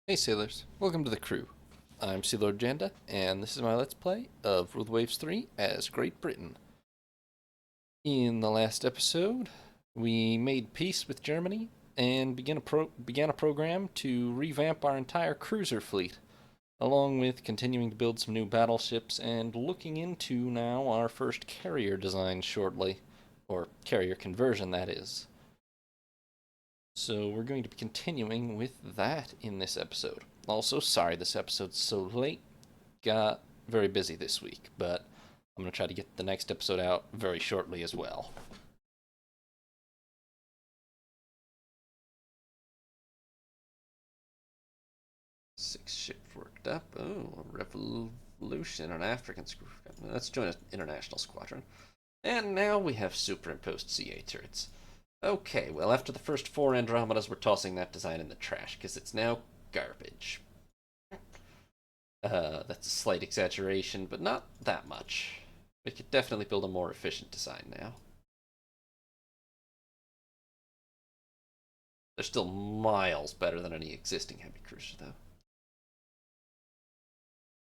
Hey sailors, welcome to the crew. I'm Sea Lord Janda, and this is my Let's Play of Rule the Waves 3 as Great Britain. In the last episode, we made peace with Germany and began a program to revamp our entire cruiser fleet, along with continuing to build some new battleships and looking into now our first carrier design shortly, or carrier conversion, that is. So we're going to be continuing with that in this episode. Also, sorry this episode's so late. Got very busy this week, but I'm going to try to get the next episode out very shortly as well. Six ships worked up. Oh, a revolution, an African squadron. Let's join an international squadron. And now we have superimposed CA turrets. Okay, well, after the first four Andromedas, we're tossing that design in the trash, because it's now garbage. That's a slight exaggeration, but not that much. We could definitely build a more efficient design now. They're still miles better than any existing heavy cruiser, though.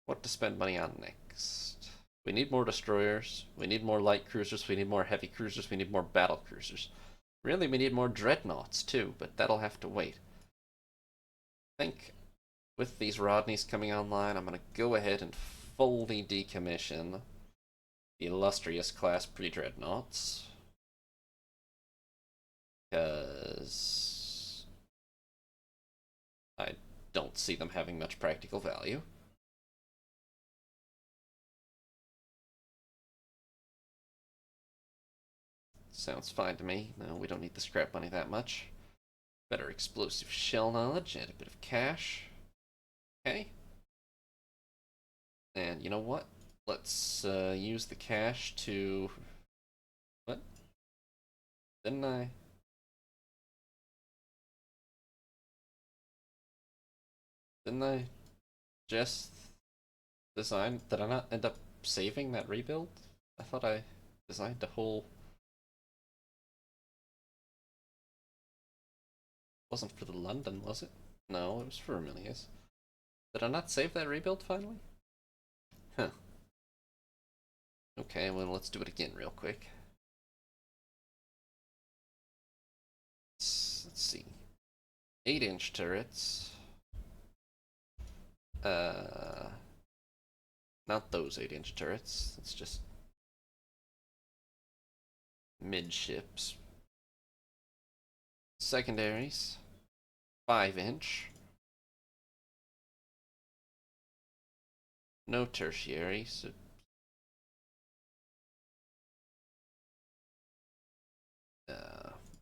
What to spend money on next? We need more destroyers, we need more light cruisers, we need more heavy cruisers, we need more battle cruisers. Really, we need more dreadnoughts, too, but that'll have to wait. I think with these Rodneys coming online, I'm going to go ahead and fully decommission the illustrious class pre-dreadnoughts. Because I don't see them having much practical value. Sounds fine to me. No, we don't need the scrap money that much. Better explosive shell knowledge and a bit of cash. Okay. And you know what? Let's use the cash to... What? Didn't I? Didn't I just design... Did I not end up saving that rebuild? I thought I designed the whole... Wasn't for the London, was it? No, it was for Amelia's. Did I not save that rebuild finally? Huh. Okay, well, let's do it again real quick. Let's see. 8-inch turrets. Uh, Not those 8-inch turrets. It's just midships. Secondaries. 5-inch. No tertiaries.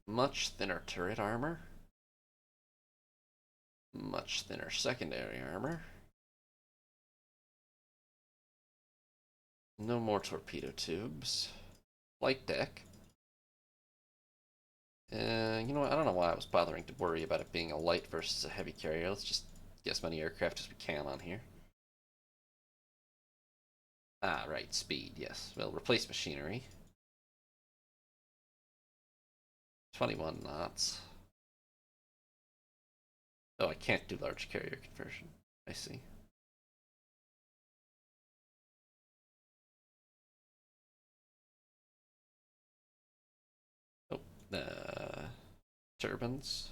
Much thinner turret armor. Much thinner secondary armor. No more torpedo tubes. Light deck. You know what? I don't know why I was bothering to worry about it being a light versus a heavy carrier. Let's just get as many aircraft as we can on here. Ah, right, speed, yes. Well, replace machinery. 21 knots. Oh, I can't do large carrier conversion. I see. Oh, turbines.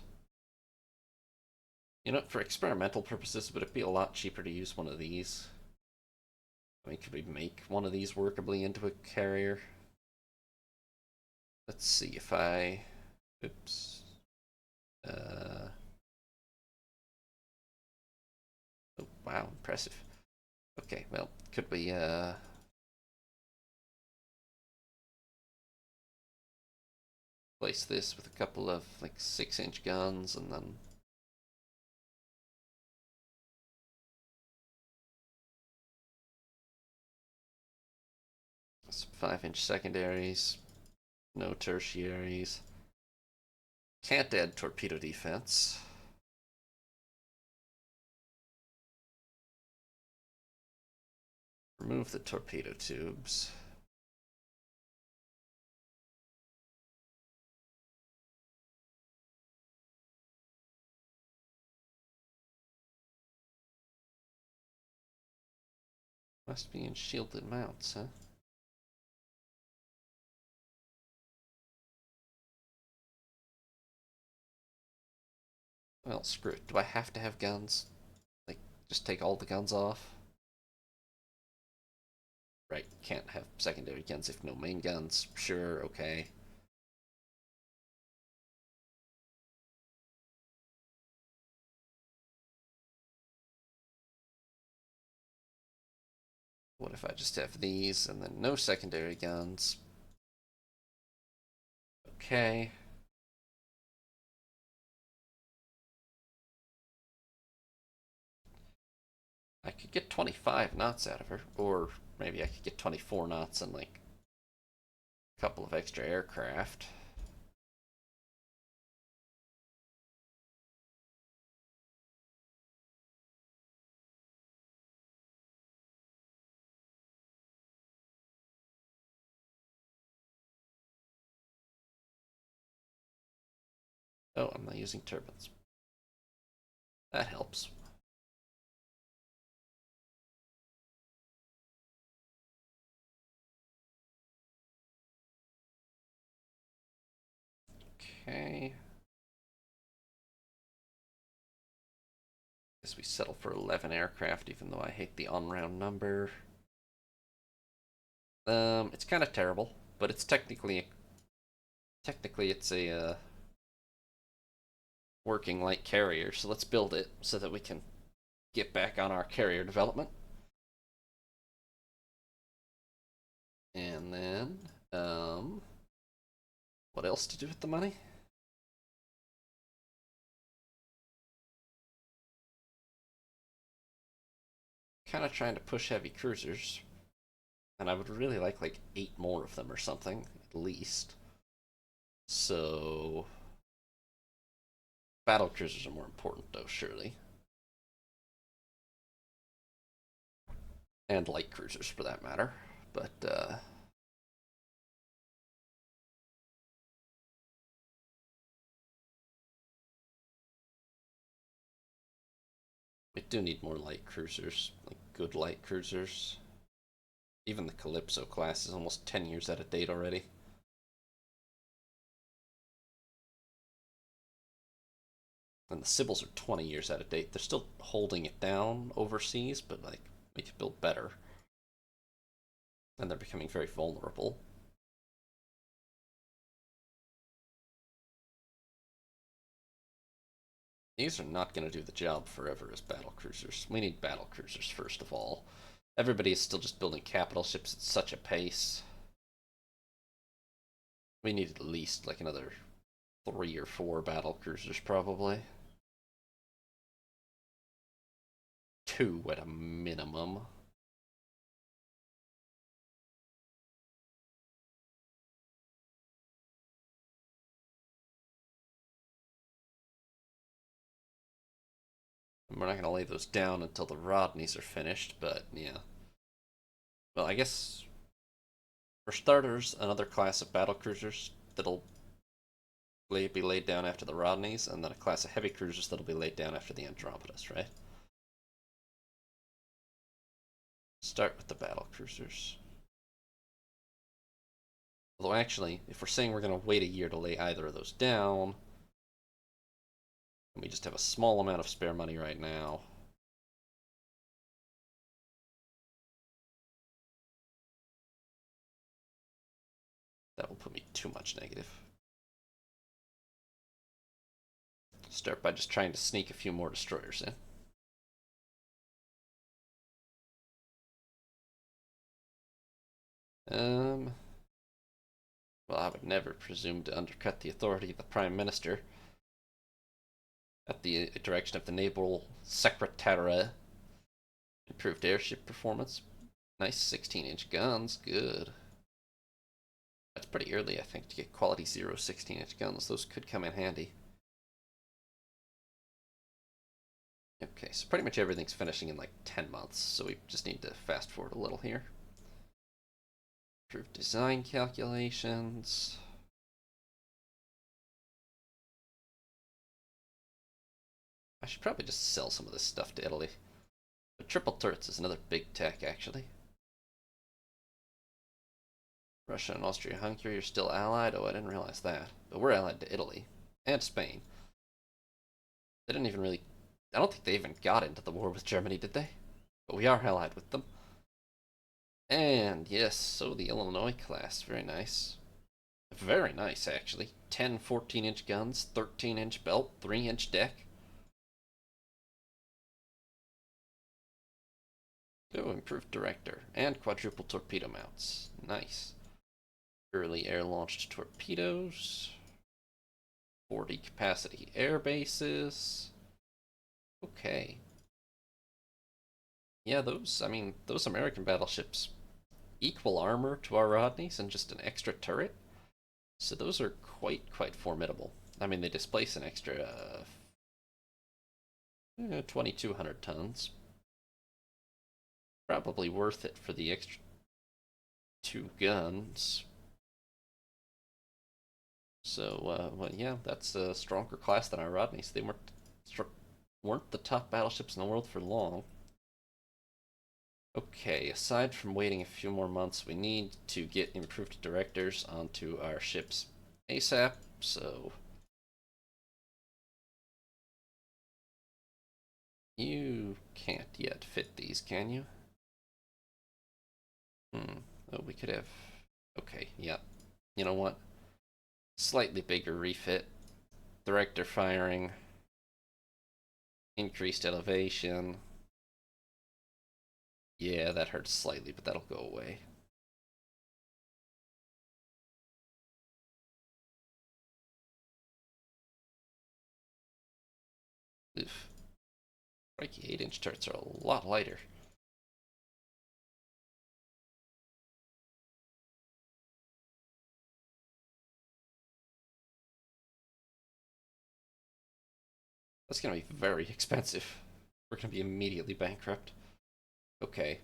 You know, for experimental purposes, would it be a lot cheaper to use one of these? I mean, could we make one of these workably into a carrier? Let's see if I... Oops. Oh, wow, impressive. Okay, well, could we, place this with a couple of, like, 6-inch guns, and then... some 5-inch secondaries. No tertiaries. Can't add torpedo defense. Remove the torpedo tubes. Must be in shielded mounts, huh? Well, screw it. Do I have to have guns? Like, just take all the guns off? Right, can't have secondary guns if no main guns. Sure, okay. What if I just have these and then no secondary guns? Okay. I could get 25 knots out of her, or maybe I could get 24 knots and like a couple of extra aircraft. Oh, I'm not using turbines. That helps. Okay. Guess we settle for 11 aircraft, even though I hate the on-round number. It's kind of terrible, but it's technically it's a working light carrier. So let's build it so that we can get back on our carrier development. And then, what else to do with the money? Kind of trying to push heavy cruisers, and I would really like 8 more of them or something at least. So battle cruisers are more important though, surely, and light cruisers for that matter. But we do need more light cruisers, like good light cruisers. Even the Calypso class is almost 10 years out of date already. And the Sibyls are 20 years out of date. They're still holding it down overseas, but like we could build better. And they're becoming very vulnerable. These are not going to do the job forever as battle cruisers. We need battle cruisers first of all. Everybody is still just building capital ships at such a pace. We need at least like another 3 or 4 battle cruisers probably. 2 at a minimum. We're not going to lay those down until the Rodneys are finished, but yeah. Well, I guess for starters, another class of battle cruisers that'll be laid down after the Rodneys, and then a class of heavy cruisers that'll be laid down after the Andromedas, right? Start with the battle cruisers. Although actually, if we're saying we're going to wait a year to lay either of those down, and we just have a small amount of spare money right now, that will put me too much negative. Start by just trying to sneak a few more destroyers in. Well, I would never presume to undercut the authority of the Prime Minister at the direction of the Naval Secretariat. Improved airship performance. Nice 16-inch guns. Good. That's pretty early, I think, to get quality 0 16-inch guns. Those could come in handy. Okay, so pretty much everything's finishing in like 10 months, so we just need to fast forward a little here. Improved design calculations. I should probably just sell some of this stuff to Italy. But triple turrets is another big tech, actually. Russia and Austria-Hungary are still allied? Oh, I didn't realize that. But we're allied to Italy. And Spain. They didn't even really... I don't think they even got into the war with Germany, did they? But we are allied with them. And, yes, so the Illinois class. Very nice. Very nice, actually. 10 14-inch guns, 13-inch belt, 3-inch deck. Oh, improved director. And quadruple torpedo mounts. Nice. Early air-launched torpedoes. 40 capacity air bases. Okay. Yeah, those American battleships equal armor to our Rodneys and just an extra turret. So those are quite formidable. I mean, they displace an extra 2,200 tons. Probably worth it for the extra 2 guns. So, well, yeah, that's a stronger class than our Rodneys. They weren't the top battleships in the world for long. Okay, aside from waiting a few more months, we need to get improved directors onto our ships ASAP, so... You can't yet fit these, can you? Oh, we could have... Okay, yeah. You know what? Slightly bigger refit. Director firing. Increased elevation. Yeah, that hurts slightly, but that'll go away. Oof. Crikey, 8-inch turrets are a lot lighter. That's gonna be very expensive. We're gonna be immediately bankrupt. Okay.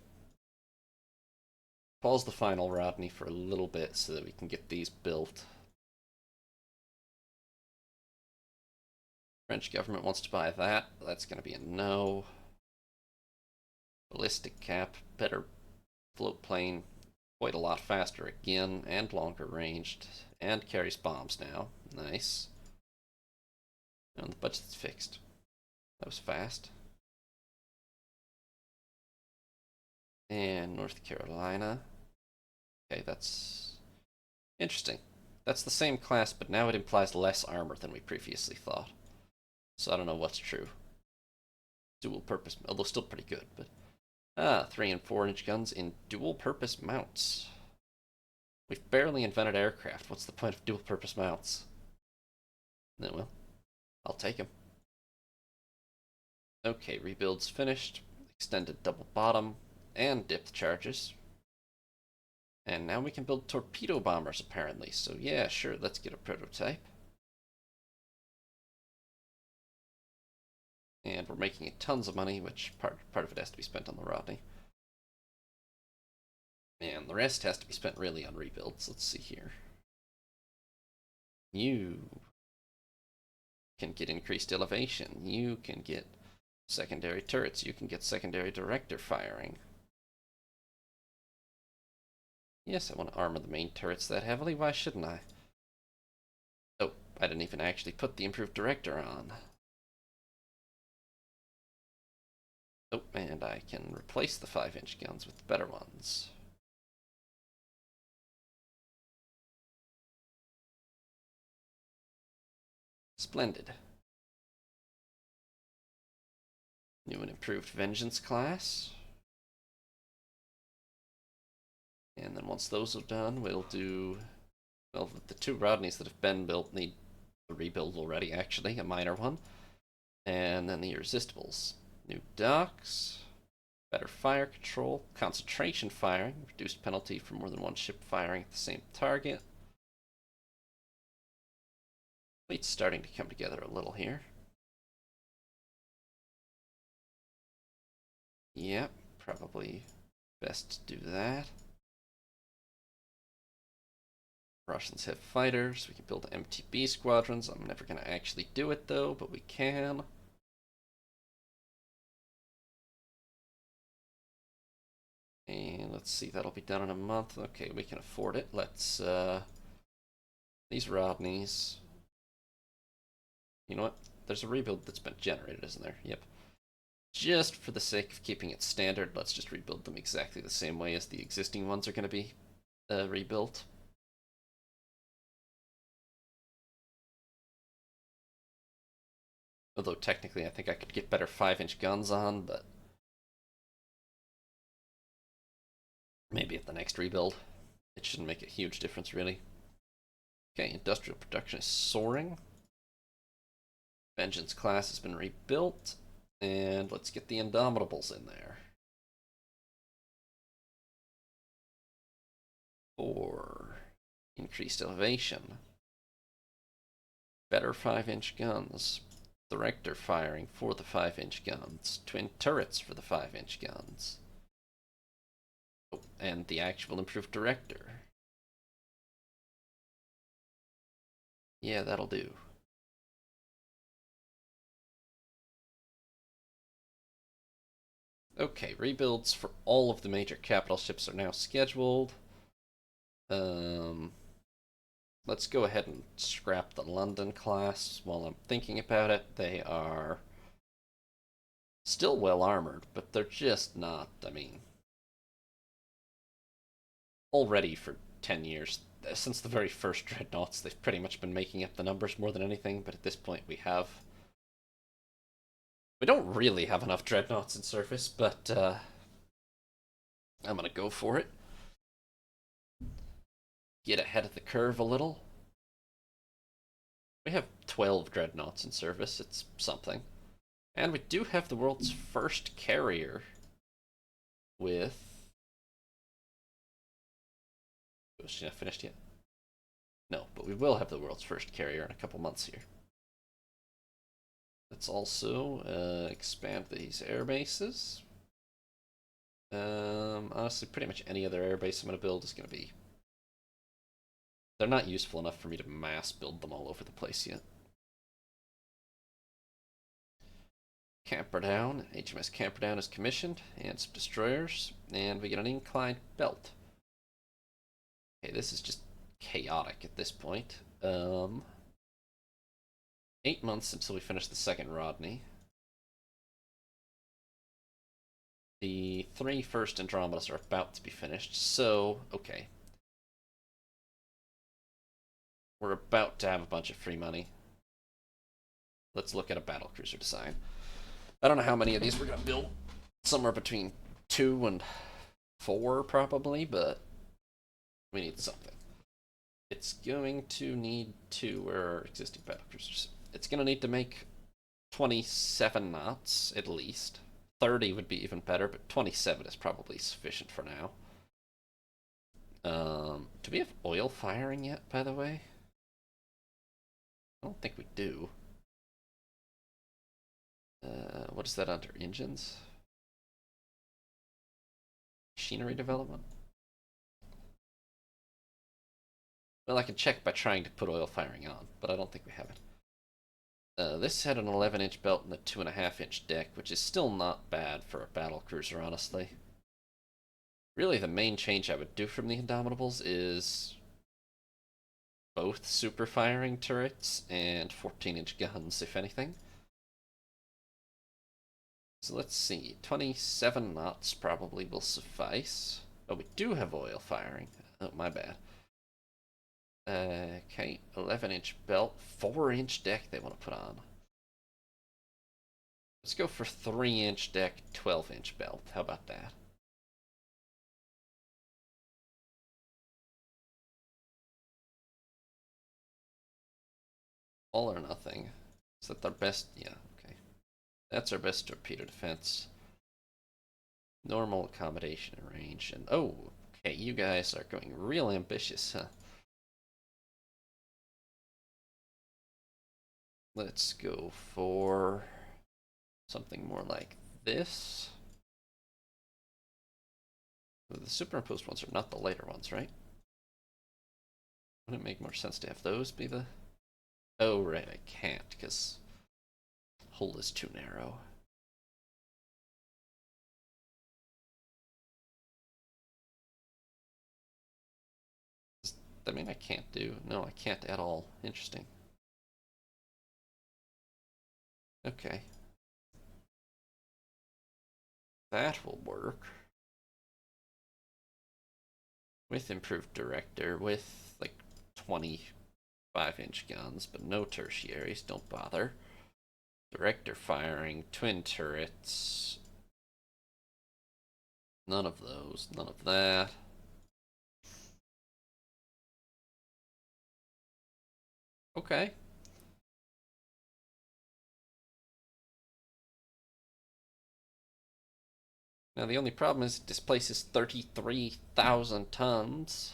Pause the final Rodney for a little bit so that we can get these built. French government wants to buy that. That's gonna be a no. Ballistic cap, better float plane, quite a lot faster again, and longer ranged, and carries bombs now. Nice. And the budget's fixed. That was fast. And North Carolina. Okay, that's interesting. That's the same class, but now it implies less armor than we previously thought. So I don't know what's true. Dual purpose, although still pretty good, but... 3 and 4-inch guns in dual purpose mounts. We've barely invented aircraft. What's the point of dual purpose mounts? No, well, I'll take them. Okay, rebuild's finished. Extended double bottom and depth charges. And now we can build torpedo bombers, apparently. So yeah, sure, let's get a prototype. And we're making tons of money, which part of it has to be spent on the Rodney. And the rest has to be spent really on rebuilds. Let's see here. You can get increased elevation. You can get secondary turrets. You can get secondary director firing. Yes, I want to armor the main turrets that heavily. Why shouldn't I? Oh, I didn't even actually put the improved director on. Oh, and I can replace the 5-inch guns with better ones. Splendid. New and improved Vengeance class. And then once those are done, we'll do... Well, the 2 Rodneys that have been built need a rebuild already, actually, a minor one. And then the Irresistibles. New docks, better fire control, concentration firing, reduced penalty for more than one ship firing at the same target. Fleet's starting to come together a little here. Yep, probably best to do that. Russians have fighters. We can build MTB squadrons. I'm never going to actually do it, though, but we can. And Let's see, that'll be done in a month. Okay, we can afford it. Let's, these Rodneys. You know what? There's a rebuild that's been generated, isn't there? Yep. Just for the sake of keeping it standard, let's just rebuild them exactly the same way as the existing ones are going to be rebuilt. Although technically I think I could get better 5-inch guns on, but maybe at the next rebuild. It shouldn't make a huge difference, really. Okay, industrial production is soaring. Vengeance class has been rebuilt. And let's get the Indomitables in there. 4. Increased elevation. Better 5-inch guns. Director firing for the 5-inch guns. Twin turrets for the 5-inch guns. Oh, and the actual improved director. Yeah, that'll do. Okay, rebuilds for all of the major capital ships are now scheduled. Let's go ahead and scrap the London class while I'm thinking about it. They are still well armored, but they're just not, I mean, already for 10 years, since the very first dreadnoughts, they've pretty much been making up the numbers more than anything, but at this point we don't really have enough dreadnoughts in surface, but I'm gonna go for it. Get ahead of the curve a little. We have 12 dreadnoughts in service, it's something. And we do have the world's first carrier with... Was she not finished yet? No, but we will have the world's first carrier in a couple months here. Let's also expand these air bases. Honestly, pretty much any other air base I'm going to build is going to be... They're not useful enough for me to mass build them all over the place yet. Camperdown, HMS Camperdown is commissioned, and some destroyers, and we get an inclined belt. Okay, this is just chaotic at this point. 8 months until we finish the second Rodney. The 3 first Andromedas are about to be finished, so, okay. We're about to have a bunch of free money. Let's look at a battlecruiser design. I don't know how many of these we're going to build. Somewhere between 2 and 4, probably, but we need something. It's going to need to... Where are existing battlecruisers? It's going to need to make 27 knots, at least. 30 would be even better, but 27 is probably sufficient for now. Do we have oil firing yet, by the way? I don't think we do. What is that under? Engines? Machinery development? Well, I can check by trying to put oil firing on, but I don't think we have it. This had an 11-inch belt and a 2.5-inch deck, which is still not bad for a battlecruiser, honestly. Really, the main change I would do from the Indomitables is both super firing turrets and 14-inch guns, if anything. So let's see, 27 knots probably will suffice. Oh, we do have oil firing. Oh, my bad. Okay, 11-inch belt, 4-inch deck they want to put on. Let's go for 3-inch deck, 12-inch belt. How about that? All or nothing. Is that their best? Yeah, okay. That's our best torpedo defense. Normal accommodation and range. And oh, okay, you guys are going real ambitious, huh? Let's go for something more like this. The superimposed ones are not the lighter ones, right? Wouldn't it make more sense to have those be the... Oh, right, I can't, because hull is too narrow. that mean I can't do? No, I can't at all. Interesting. Okay. That will work. With improved director, with like 25-inch guns, but no tertiaries, don't bother. Director firing, twin turrets. None of those, none of that. Okay. Now the only problem is it displaces 33,000 tons.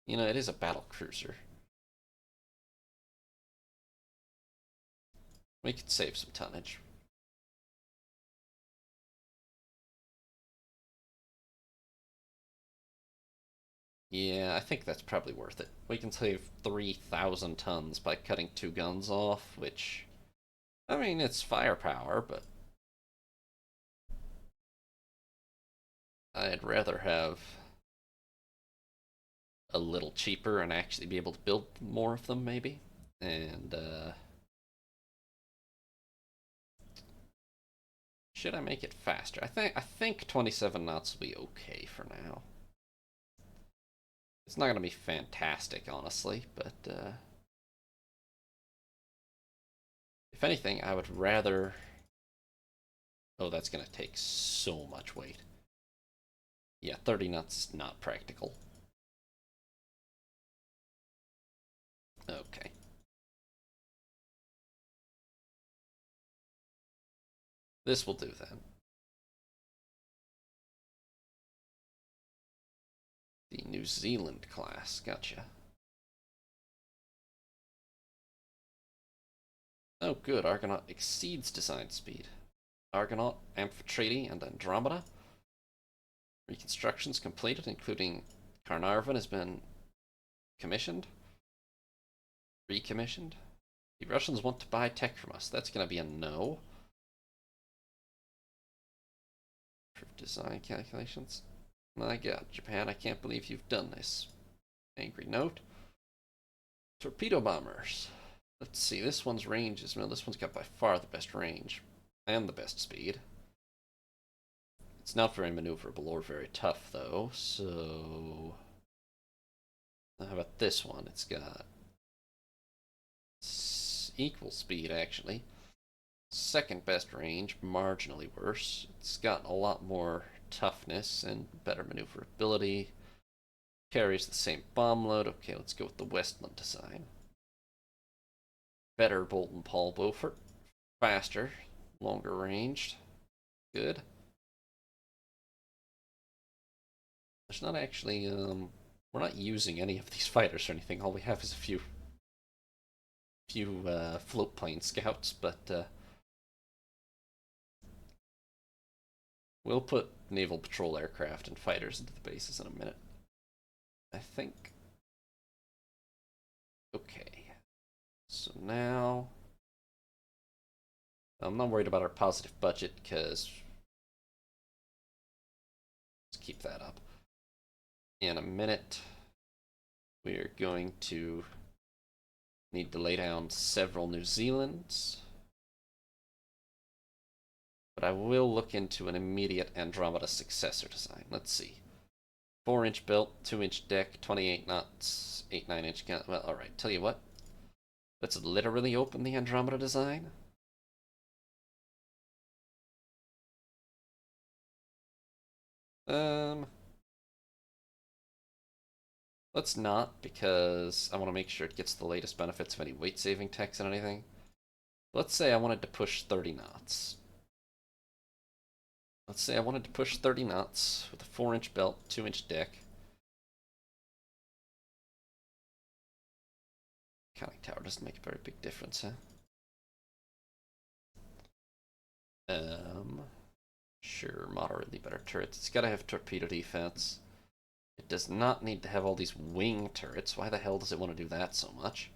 You know, it is a battle cruiser. We could save some tonnage. Yeah, I think that's probably worth it. We can save 3,000 tons by cutting 2 guns off, which, I mean, it's firepower, but I'd rather have a little cheaper and actually be able to build more of them, maybe. And, should I make it faster? I think 27 knots will be okay for now. It's not going to be fantastic, honestly, but if anything, I would rather... Oh, that's going to take so much weight. Yeah, 30 knots is not practical. Okay. This will do then. The New Zealand class, gotcha. Oh good, Argonaut exceeds design speed. Argonaut, Amphitrite, and Andromeda. Reconstructions completed, including Carnarvon has been commissioned. Recommissioned. The Russians want to buy tech from us. That's going to be a no. For design calculations. My god, Japan, I can't believe you've done this. Angry note. Torpedo bombers. Let's see, this one's range is... No, this one's got by far the best range. And the best speed. It's not very maneuverable or very tough, though, so... How about this one? It's got... equal speed, actually. Second best range, marginally worse. It's got a lot more toughness and better maneuverability. Carries the same bomb load. Okay, let's go with the Westland design. Better bolt and Paul Beaufort. Faster, longer ranged. Good. There's not actually, we're not using any of these fighters or anything. All we have is a few float plane scouts, but we'll put naval patrol aircraft and fighters into the bases in a minute. I think. Okay. So now I'm not worried about our positive budget because let's keep that up. In a minute, we are going to need to lay down several New Zealands. But I will look into an immediate Andromeda successor design. Let's see. 4-inch belt, 2-inch deck, 28 knots, 8-9-inch gun. Well, alright, tell you what. Let's literally open the Andromeda design. Let's not, because I want to make sure it gets the latest benefits of any weight-saving techs and anything. Let's say I wanted to push 30 knots. Let's say I wanted to push 30 knots with a 4-inch belt, 2-inch deck. Conning tower doesn't make a very big difference, huh? Sure, moderately better turrets. It's gotta have torpedo defense. It does not need to have all these wing turrets. Why the hell does it want to do that so much?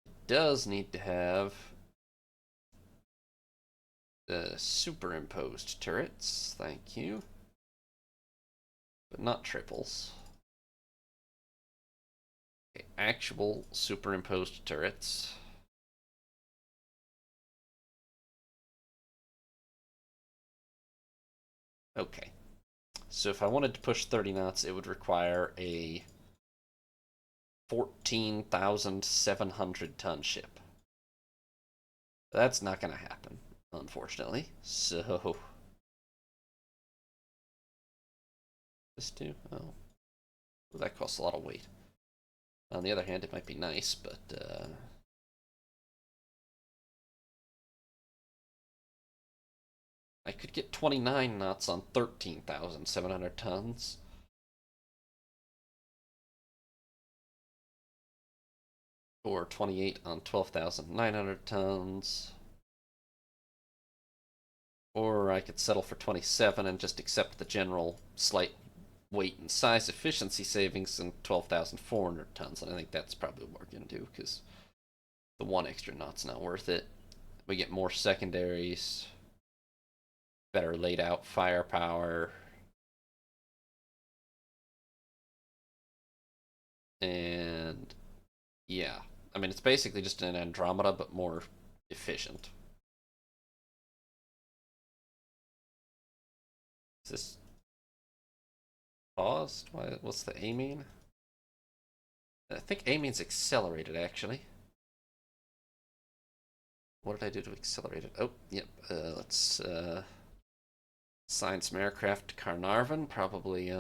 It does need to have the superimposed turrets. Thank you. but not triples. Okay, actual superimposed turrets. Okay, so if I wanted to push 30 knots, it would require a 14,700 ton ship. That's not going to happen, unfortunately. So, this too? Oh, well, that costs a lot of weight. On the other hand, it might be nice, but I could get 29 knots on 13,700 tons. Or 28 on 12,900 tons. Or I could settle for 27 and just accept the general slight weight and size efficiency savings in 12,400 tons. And I think that's probably what we're going to do because the one extra knot's not worth it. We get more secondaries, better laid out firepower, and yeah. I mean, it's basically just an Andromeda, but more efficient. Is this paused? What's the A mean? I think A means accelerated, actually. What did I do to accelerate it? Oh, yep. Let's assign some aircraft to Carnarvon. Probably,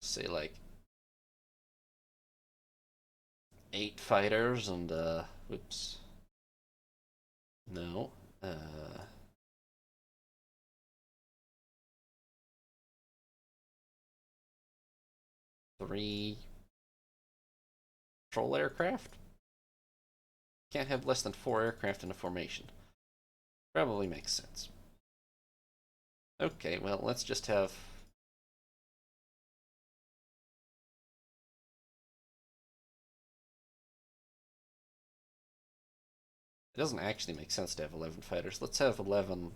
say like 8 fighters and, whoops. No. 3 patrol aircraft? Can't have less than 4 aircraft in a formation. Probably makes sense. Okay, well, let's just have... It doesn't actually make sense to have 11 fighters. Let's have 11...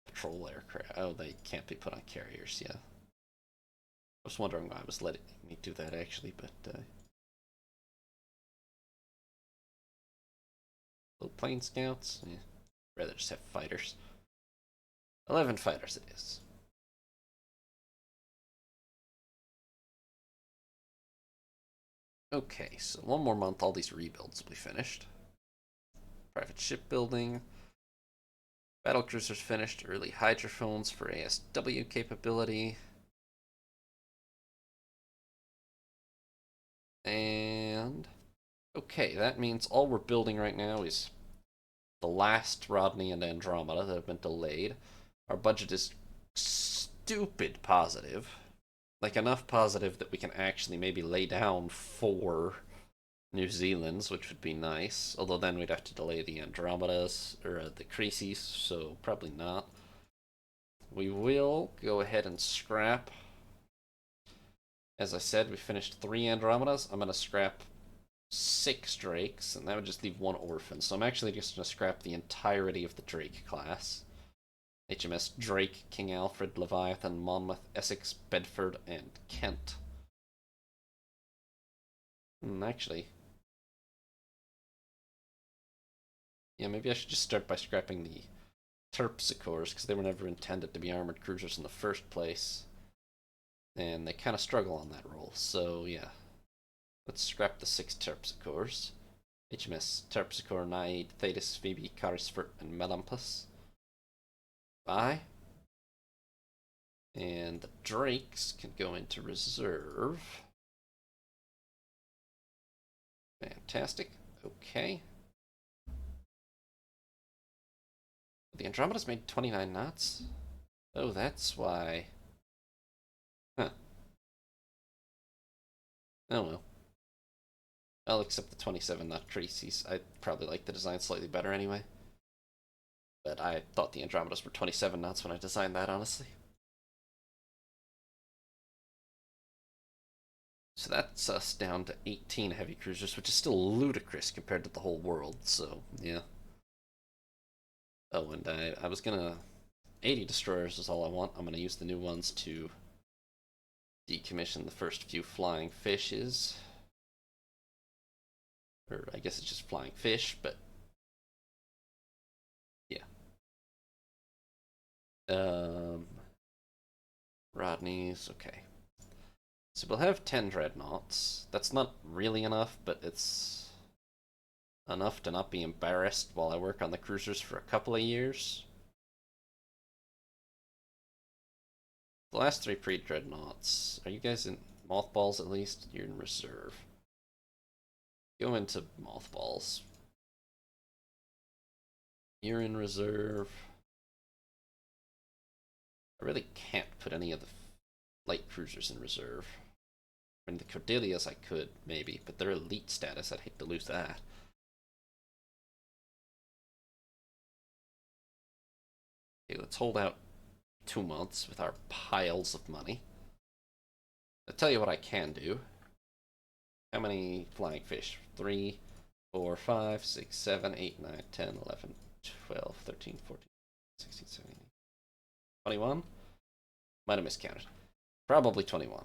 patrol aircraft. Oh, they can't be put on carriers, yeah. I was wondering why I was letting me do that, actually, but... Little plane scouts? Yeah. Rather just have fighters. 11 fighters it is. Okay, so one more month, all these rebuilds will be finished. Private shipbuilding. Battlecruisers finished. Early hydrophones for ASW capability. And... okay, that means all we're building right now is the last Rodney and Andromeda that have been delayed. Our budget is stupid positive. Like, enough positive that we can actually maybe lay down 4 New Zealand's, which would be nice. Although then we'd have to delay the Andromedas, or the Creases, so probably not. We will go ahead and scrap. As I said, we finished 3 Andromedas. I'm going to scrap 6 Drakes, and that would just leave 1 Orphan. So I'm actually just going to scrap the entirety of the Drake class. HMS Drake, King Alfred, Leviathan, Monmouth, Essex, Bedford, and Kent. Actually, yeah, maybe I should just start by scrapping the Terpsichores, because they were never intended to be armored cruisers in the first place. And they kind of struggle on that role, so yeah. Let's scrap the 6 Terpsichores. HMS Terpsichore, Naid, Thetis, Phoebe, Carisfort, and Melampus. Bye. And the Drakes can go into reserve. Fantastic. Okay. The Andromeda's made 29 knots? Oh, that's why. Huh. Oh well. I'll accept the 27 knot creases. I probably like the design slightly better anyway. But I thought the Andromedas were 27 knots when I designed that, honestly. so that's us down to 18 heavy cruisers, which is still ludicrous compared to the whole world, so, yeah. Oh, and I was gonna... 80 destroyers is all I want. I'm gonna use the new ones to decommission the first few flying fishes. Or I guess it's just flying fish, but... yeah. Rodneys, okay. So we'll have 10 dreadnoughts. That's not really enough, but it's enough to not be embarrassed while I work on the cruisers for a couple of years. The last 3 pre-dreadnoughts. Are you guys in mothballs at least? You're in reserve. Go into mothballs. You're in reserve. I really can't put any of the light cruisers in reserve. I mean, the Cordelias I could, maybe, but they're elite status. I'd hate to lose that. Okay, let's hold out 2 months with our piles of money. I'll tell you what I can do. How many flying fish? 3, 4, 5, 6, 7, 8, 9, 10, 11, 12, 13, 14, 16, 17, 21? Might have miscounted. Probably 21.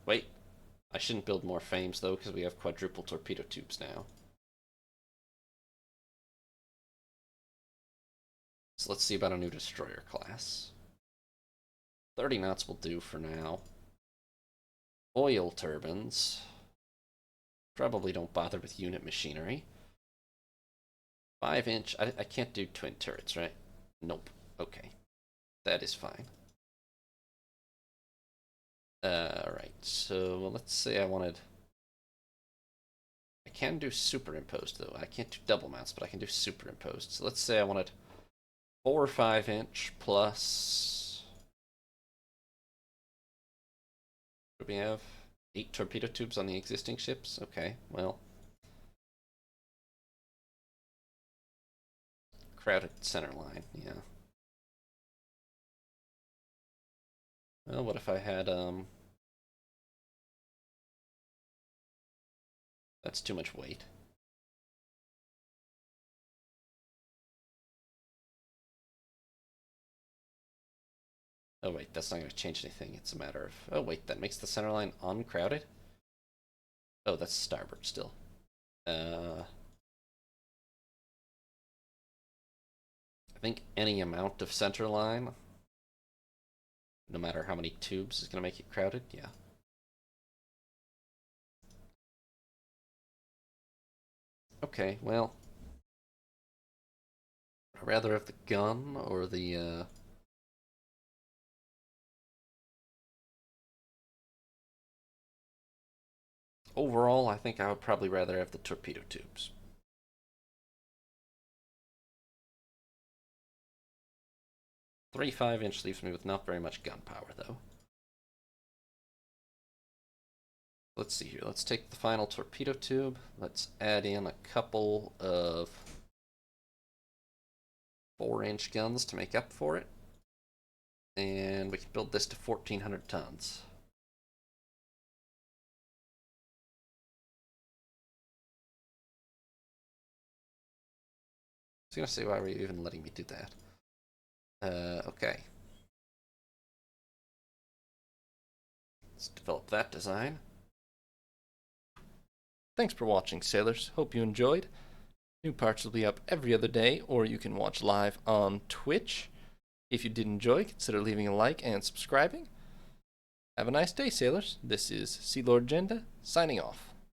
Wait, I shouldn't build more Fames though, because we have quadruple torpedo tubes now. So let's see about a new destroyer class. 30 knots will do for now. Oil turbines. Probably don't bother with unit machinery. 5-inch. I can't do twin turrets, right? Nope. Okay. That is fine. Alright, so let's say I wanted... I can do superimposed, though. I can't do double mounts, but I can do superimposed. So let's say I wanted 4 or 5-inch plus... what do we have? 8 torpedo tubes on the existing ships? Okay, well... crowded center line, yeah. Well, what if I had, that's too much weight. Oh wait, that's not going to change anything. It's a matter of... oh wait, that makes the center line uncrowded? Oh, that's starboard still. I think any amount of center line, no matter how many tubes, is going to make it crowded, yeah. Okay, well... I'd rather have the gun or the, overall, I think I would probably rather have the torpedo tubes. 3 5-inch leaves me with not very much gunpowder, though. Let's see here. Let's take the final torpedo tube. Let's add in a couple of 4-inch guns to make up for it. And we can build this to 1,400 tons. I was gonna say, why were you even letting me do that? Okay. Let's develop that design. Thanks for watching, sailors. Hope you enjoyed. New parts will be up every other day, or you can watch live on Twitch. If you did enjoy, consider leaving a like and subscribing. Have a nice day, sailors. This is Sea Lord Jenda, signing off.